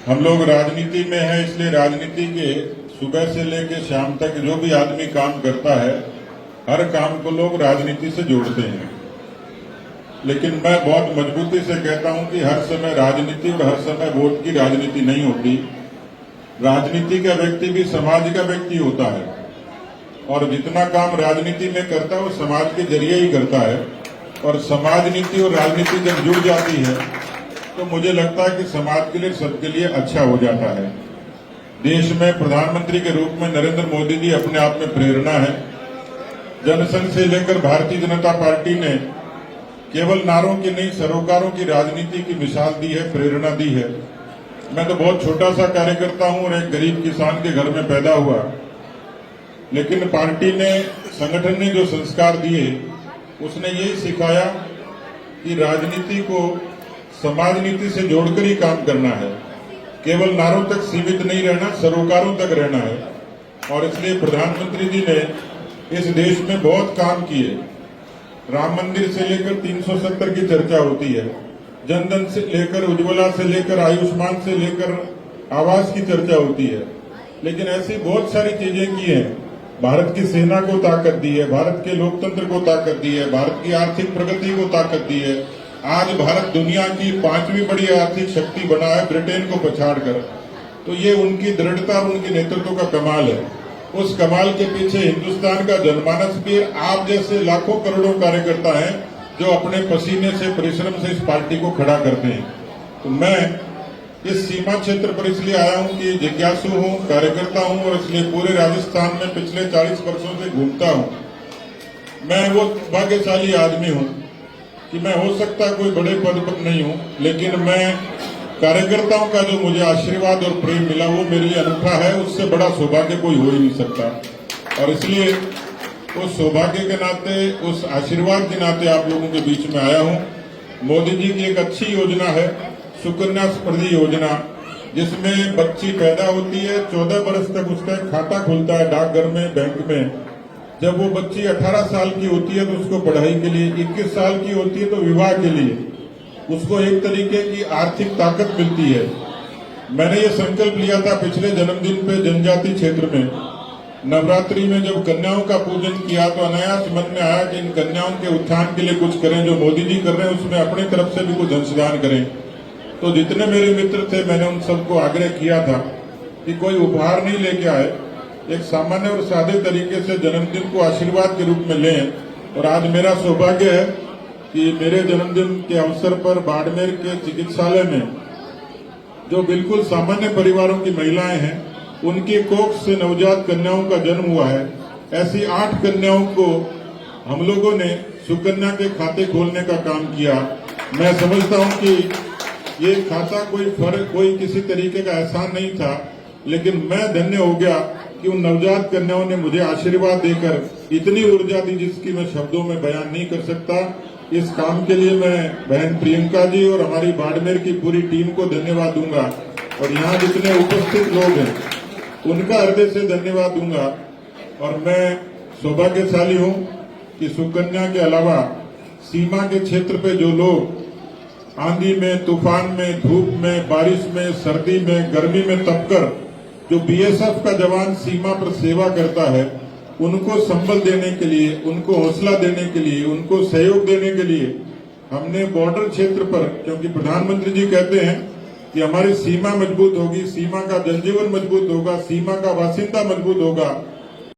हम लोग राजनीति में हैं, इसलिए राजनीति के सुबह से लेकर शाम तक जो भी आदमी काम करता है, हर काम को लोग राजनीति से जोड़ते हैं। लेकिन मैं बहुत मजबूती से कहता हूं कि हर समय राजनीति और हर समय वोट की राजनीति नहीं होती। राजनीति का व्यक्ति भी समाज का व्यक्ति होता है, और जितना काम राजनीति में करता है वो समाज के जरिए ही करता है। और समाज नीति और राजनीति जब जुड़ जाती है तो मुझे लगता है कि समाज के लिए, सबके लिए अच्छा हो जाता है। देश में प्रधानमंत्री के रूप में नरेंद्र मोदी जी अपने आप में प्रेरणा है। जनसंघ से लेकर भारतीय जनता पार्टी ने केवल नारों की नहीं, सरोकारों की राजनीति की मिसाल दी है, प्रेरणा दी है। मैं तो बहुत छोटा सा कार्यकर्ता हूं और एक गरीब किसान के घर में पैदा हुआ, लेकिन पार्टी ने, संगठन ने जो संस्कार दिए उसने यही सिखाया कि राजनीति को समाज नीति से जोड़कर ही काम करना है, केवल नारों तक सीमित नहीं रहना, सरोकारों तक रहना है। और इसलिए प्रधानमंत्री जी ने इस देश में बहुत काम किए। राम मंदिर से लेकर 370 की चर्चा होती है, जनधन से लेकर, उज्ज्वला से लेकर, आयुष्मान से लेकर आवास की चर्चा होती है, लेकिन ऐसी बहुत सारी चीजें की हैं। भारत की सेना को ताकत दी है, भारत के लोकतंत्र को ताकत दी है, भारत की आर्थिक प्रगति को ताकत दी है। आज भारत दुनिया की 5वीं बड़ी आर्थिक शक्ति बना है, ब्रिटेन को पछाड़कर। तो ये उनकी दृढ़ता और उनके नेतृत्व का कमाल है। उस कमाल के पीछे हिंदुस्तान का जनमानस भी, आप जैसे लाखों करोड़ों कार्यकर्ता हैं जो अपने पसीने से, परिश्रम से इस पार्टी को खड़ा करते हैं। तो मैं इस सीमा क्षेत्र पर इसलिए आया हूं कि जिज्ञासु हूं, कार्यकर्ता हूं, और इसलिए पूरे राजस्थान में पिछले 40 वर्षों से घूमता हूं। मैं वो भाग्यशाली आदमी हूं कि मैं हो सकता कोई बड़े पद पर नहीं हूं, लेकिन मैं कार्यकर्ताओं का जो मुझे आशीर्वाद और प्रेम मिला वो मेरे लिए अनूठा है। उससे बड़ा सौभाग्य कोई हो ही नहीं सकता। और इसलिए उस सौभाग्य के नाते, उस आशीर्वाद के नाते आप लोगों के बीच में आया हूं। मोदी जी की एक अच्छी योजना है, सुकन्या समृद्धि योजना, जिसमें बच्ची पैदा होती है, 14 वर्ष तक उसका एक खाता खुलता है डाकघर में, बैंक में। जब वो बच्ची 18 साल की होती है तो उसको पढ़ाई के लिए, 21 साल की होती है तो विवाह के लिए उसको एक तरीके की आर्थिक ताकत मिलती है। मैंने ये संकल्प लिया था पिछले जन्मदिन पे जनजाति क्षेत्र में, नवरात्रि में जब कन्याओं का पूजन किया तो अनायास मन में आया कि इन कन्याओं के उत्थान के लिए कुछ करें। जो मोदी जी कर रहे हैं उसमें अपनी तरफ से भी कुछ अंशदान करें। तो जितने मेरे मित्र थे, मैंने उन सबको आग्रह किया था कि कोई उपहार नहीं लेके आए, एक सामान्य और सादे तरीके से जन्मदिन को आशीर्वाद के रूप में लें। और आज मेरा सौभाग्य है कि मेरे जन्मदिन के अवसर पर बाड़मेर के चिकित्सालय में जो बिल्कुल सामान्य परिवारों की महिलाएं हैं, उनकी कोख से नवजात कन्याओं का जन्म हुआ है। ऐसी 8 कन्याओं को हम लोगों ने सुकन्या के खाते खोलने का काम किया। मैं समझता हूं कि ये खाता कोई किसी तरीके का एहसान नहीं था, लेकिन मैं धन्य हो गया कि उन नवजात कन्याओं ने मुझे आशीर्वाद देकर इतनी ऊर्जा दी जिसकी मैं शब्दों में बयान नहीं कर सकता। इस काम के लिए मैं बहन प्रियंका जी और हमारी बाड़मेर की पूरी टीम को धन्यवाद दूंगा, और यहाँ जितने उपस्थित लोग हैं उनका हृदय से धन्यवाद दूंगा। और मैं सौभाग्यशाली हूँ कि सुकन्या के अलावा सीमा के क्षेत्र पे जो लोग आंधी में, तूफान में, धूप में, बारिश में, सर्दी में, गर्मी में तपकर जो बीएसएफ का जवान सीमा पर सेवा करता है, उनको संबल देने के लिए, उनको हौसला देने के लिए, उनको सहयोग देने के लिए हमने बॉर्डर क्षेत्र पर, क्योंकि प्रधानमंत्री जी कहते हैं कि हमारी सीमा मजबूत होगी, सीमा का जनजीवन मजबूत होगा, सीमा का बासिंदा मजबूत होगा,